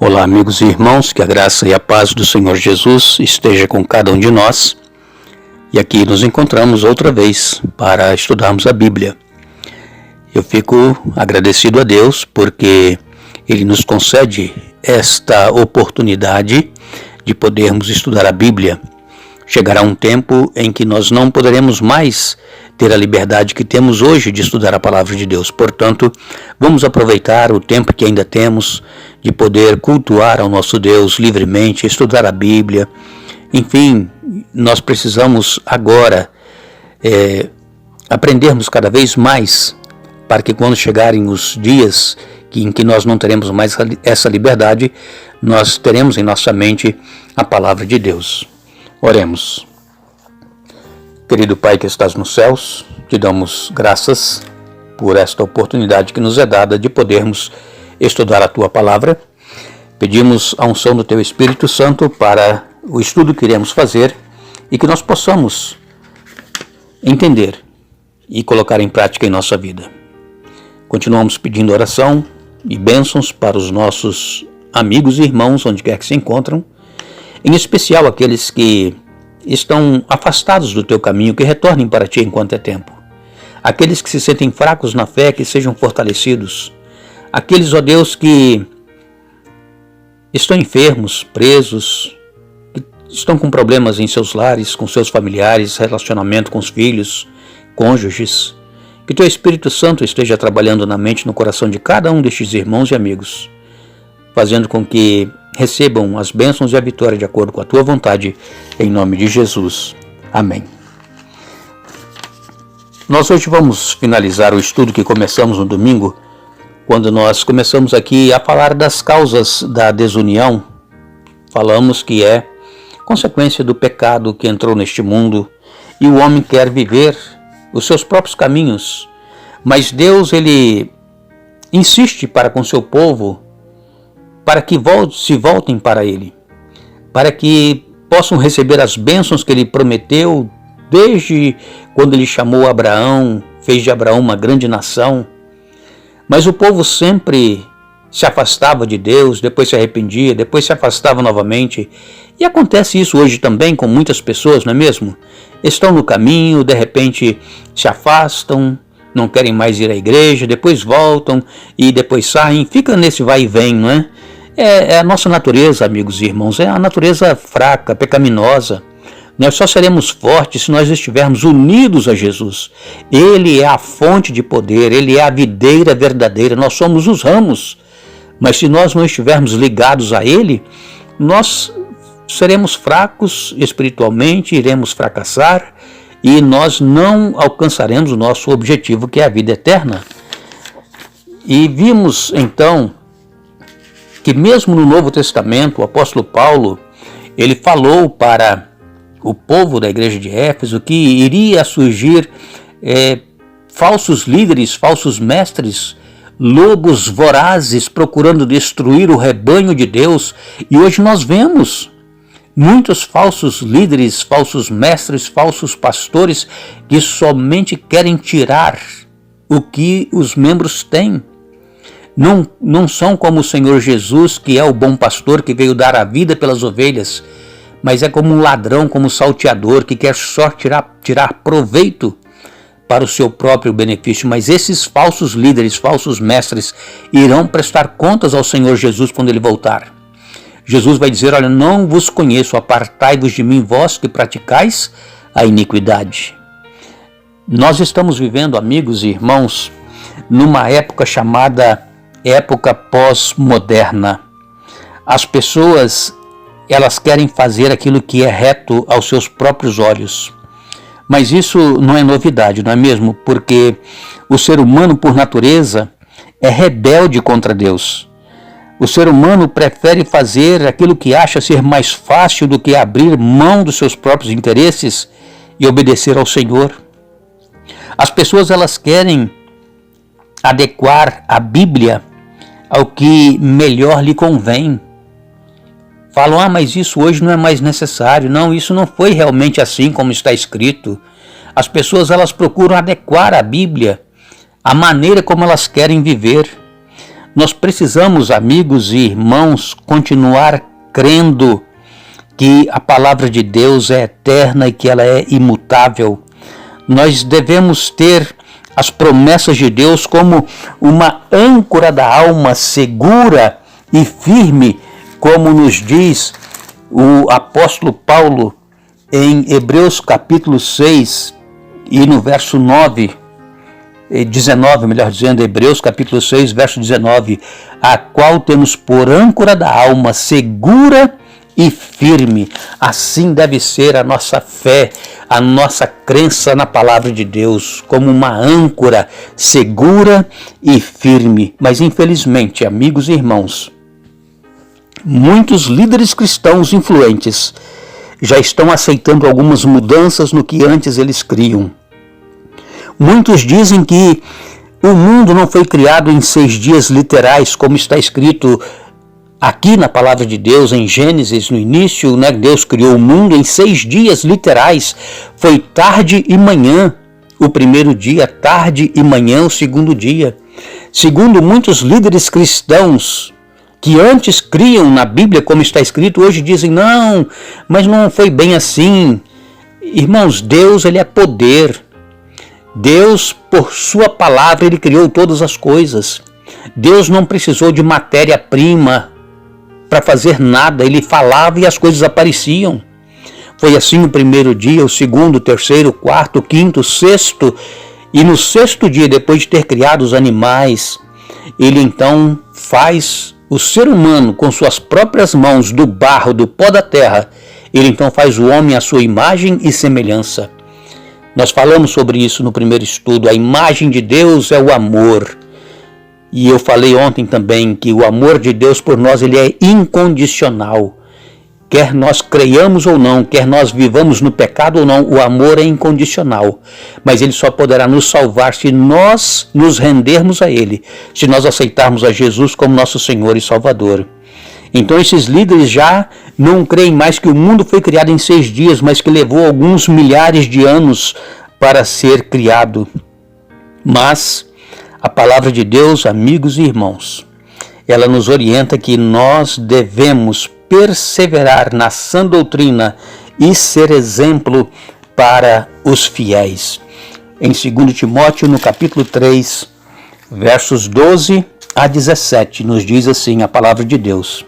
Olá, amigos e irmãos, que a graça e a paz do Senhor Jesus esteja com cada um de nós. E aqui nos encontramos outra vez para estudarmos a Bíblia. Eu fico agradecido a Deus porque Ele nos concede esta oportunidade de podermos estudar a Bíblia. Chegará um tempo em que nós não poderemos mais ter a liberdade que temos hoje de estudar a Palavra de Deus. Portanto, vamos aproveitar o tempo que ainda temos de poder cultuar ao nosso Deus livremente, estudar a Bíblia. Enfim, nós precisamos agora aprendermos cada vez mais para que quando chegarem os dias em que nós não teremos mais essa liberdade, nós teremos em nossa mente a Palavra de Deus. Oremos. Querido Pai que estás nos céus, te damos graças por esta oportunidade que nos é dada de podermos estudar a Tua Palavra. Pedimos a unção do Teu Espírito Santo para o estudo que iremos fazer e que nós possamos entender e colocar em prática em nossa vida. Continuamos pedindo oração e bênçãos para os nossos amigos e irmãos, onde quer que se encontram, em especial aqueles que estão afastados do Teu caminho, que retornem para Ti enquanto é tempo. Aqueles que se sentem fracos na fé, que sejam fortalecidos. Aqueles, ó Deus, que estão enfermos, presos, que estão com problemas em seus lares, com seus familiares, relacionamento com os filhos, cônjuges. Que Teu Espírito Santo esteja trabalhando na mente e no coração de cada um destes irmãos e amigos, fazendo com que recebam as bênçãos e a vitória de acordo com a Tua vontade, em nome de Jesus. Amém. Nós hoje vamos finalizar o estudo que começamos no domingo, quando nós começamos aqui a falar das causas da desunião. Falamos que é consequência do pecado que entrou neste mundo e o homem quer viver os seus próprios caminhos, mas Deus, Ele insiste para com seu povo para que se voltem para Ele, para que possam receber as bênçãos que Ele prometeu desde quando Ele chamou Abraão, fez de Abraão uma grande nação. Mas o povo sempre se afastava de Deus, depois se arrependia, depois se afastava novamente. E acontece isso hoje também com muitas pessoas, não é mesmo? Estão no caminho, de repente se afastam, não querem mais ir à igreja, depois voltam e depois saem, fica nesse vai e vem, não é? É a nossa natureza, amigos e irmãos, é a natureza fraca, pecaminosa. Nós só seremos fortes se nós estivermos unidos a Jesus. Ele é a fonte de poder, Ele é a videira verdadeira, nós somos os ramos. Mas se nós não estivermos ligados a Ele, nós seremos fracos espiritualmente, iremos fracassar e nós não alcançaremos o nosso objetivo, que é a vida eterna. E vimos então que mesmo no Novo Testamento, o apóstolo Paulo, ele falou para o povo da igreja de Éfeso que iria surgir falsos líderes, falsos mestres, lobos vorazes procurando destruir o rebanho de Deus. E hoje nós vemos muitos falsos líderes, falsos mestres, falsos pastores que somente querem tirar o que os membros têm. Não são como o Senhor Jesus, que é o bom pastor, que veio dar a vida pelas ovelhas, mas é como um ladrão, como um salteador, que quer só tirar proveito para o seu próprio benefício. Mas esses falsos líderes, falsos mestres, irão prestar contas ao Senhor Jesus quando Ele voltar. Jesus vai dizer: olha, não vos conheço, apartai-vos de mim, vós que praticais a iniquidade. Nós estamos vivendo, amigos e irmãos, numa época chamada época pós-moderna. As pessoas, elas querem fazer aquilo que é reto aos seus próprios olhos. Mas isso não é novidade, não é mesmo? Porque o ser humano, por natureza, é rebelde contra Deus. O ser humano prefere fazer aquilo que acha ser mais fácil do que abrir mão dos seus próprios interesses e obedecer ao Senhor. As pessoas, elas querem adequar a Bíblia ao que melhor lhe convém. Falam: mas isso hoje não é mais necessário. Não, isso não foi realmente assim como está escrito. As pessoas, elas procuram adequar a Bíblia à maneira como elas querem viver. Nós precisamos, amigos e irmãos, continuar crendo que a palavra de Deus é eterna e que ela é imutável. Nós devemos ter as promessas de Deus como uma âncora da alma segura e firme, como nos diz o apóstolo Paulo em Hebreus capítulo 6 e no verso 19, melhor dizendo, Hebreus capítulo 6, verso 19, a qual temos por âncora da alma segura e firme. Assim deve ser a nossa fé, a nossa crença na palavra de Deus, como uma âncora segura e firme. Mas infelizmente, amigos e irmãos, muitos líderes cristãos influentes já estão aceitando algumas mudanças no que antes eles criam. Muitos dizem que o mundo não foi criado em 6 dias literais, como está escrito aqui na palavra de Deus, em Gênesis, no início, né? Deus criou o mundo em 6 dias literais. Foi tarde e manhã o primeiro dia, tarde e manhã o segundo dia. Segundo muitos líderes cristãos que antes criam na Bíblia, como está escrito, hoje dizem, não, mas não foi bem assim. Irmãos, Deus, ele é poder. Deus, por sua palavra, ele criou todas as coisas. Deus não precisou de matéria-prima para fazer nada. Ele falava e as coisas apareciam. Foi assim o primeiro dia, o segundo, o terceiro, o quarto, o quinto, o sexto. E no sexto dia, depois de ter criado os animais, ele então faz o ser humano com suas próprias mãos, do barro, do pó da terra. Ele então faz o homem à sua imagem e semelhança. Nós falamos sobre isso no primeiro estudo. A imagem de Deus é o amor. E eu falei ontem também que o amor de Deus por nós, ele é incondicional. Quer nós creiamos ou não, quer nós vivamos no pecado ou não, o amor é incondicional. Mas ele só poderá nos salvar se nós nos rendermos a ele, se nós aceitarmos a Jesus como nosso Senhor e Salvador. Então esses líderes já não creem mais que o mundo foi criado em 6 dias, mas que levou alguns milhares de anos para ser criado. Mas a palavra de Deus, amigos e irmãos, ela nos orienta que nós devemos perseverar na sã doutrina e ser exemplo para os fiéis. Em 2 Timóteo, no capítulo 3, versos 12 a 17, nos diz assim a palavra de Deus.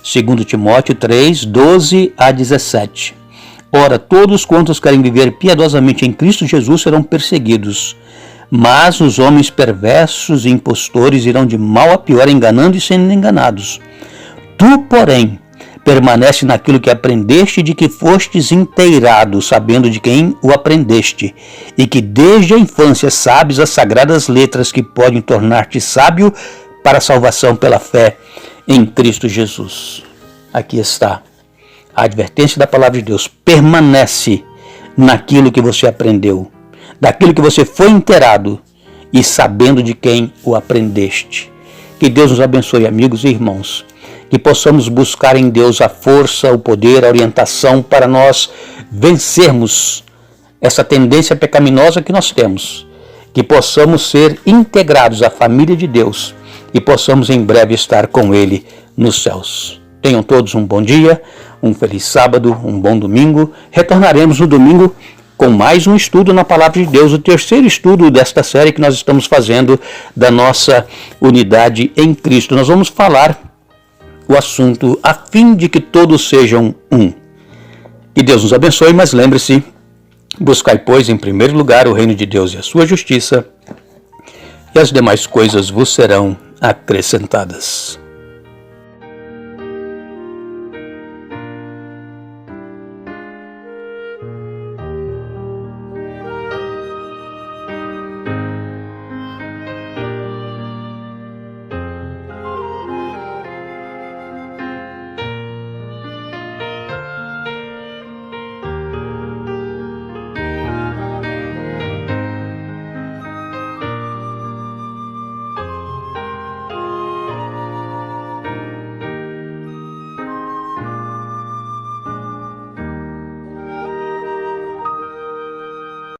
2 Timóteo 3, 12 a 17. Ora, todos quantos querem viver piedosamente em Cristo Jesus serão perseguidos, mas os homens perversos e impostores irão de mal a pior, enganando e sendo enganados. Tu, porém, permanece naquilo que aprendeste e de que fostes inteirado, sabendo de quem o aprendeste, e que desde a infância sabes as sagradas letras que podem tornar-te sábio para a salvação pela fé em Cristo Jesus. Aqui está a advertência da palavra de Deus. Permanece naquilo que você aprendeu, daquilo que você foi inteirado e sabendo de quem o aprendeste. Que Deus nos abençoe, amigos e irmãos. Que possamos buscar em Deus a força, o poder, a orientação para nós vencermos essa tendência pecaminosa que nós temos. Que possamos ser integrados à família de Deus e possamos em breve estar com Ele nos céus. Tenham todos um bom dia, um feliz sábado, um bom domingo. Retornaremos no domingo com mais um estudo na Palavra de Deus, o terceiro estudo desta série que nós estamos fazendo da nossa unidade em Cristo. Nós vamos falar o assunto a fim de que todos sejam um. Que Deus nos abençoe, mas lembre-se, buscai, pois, em primeiro lugar o reino de Deus e a sua justiça, e as demais coisas vos serão acrescentadas.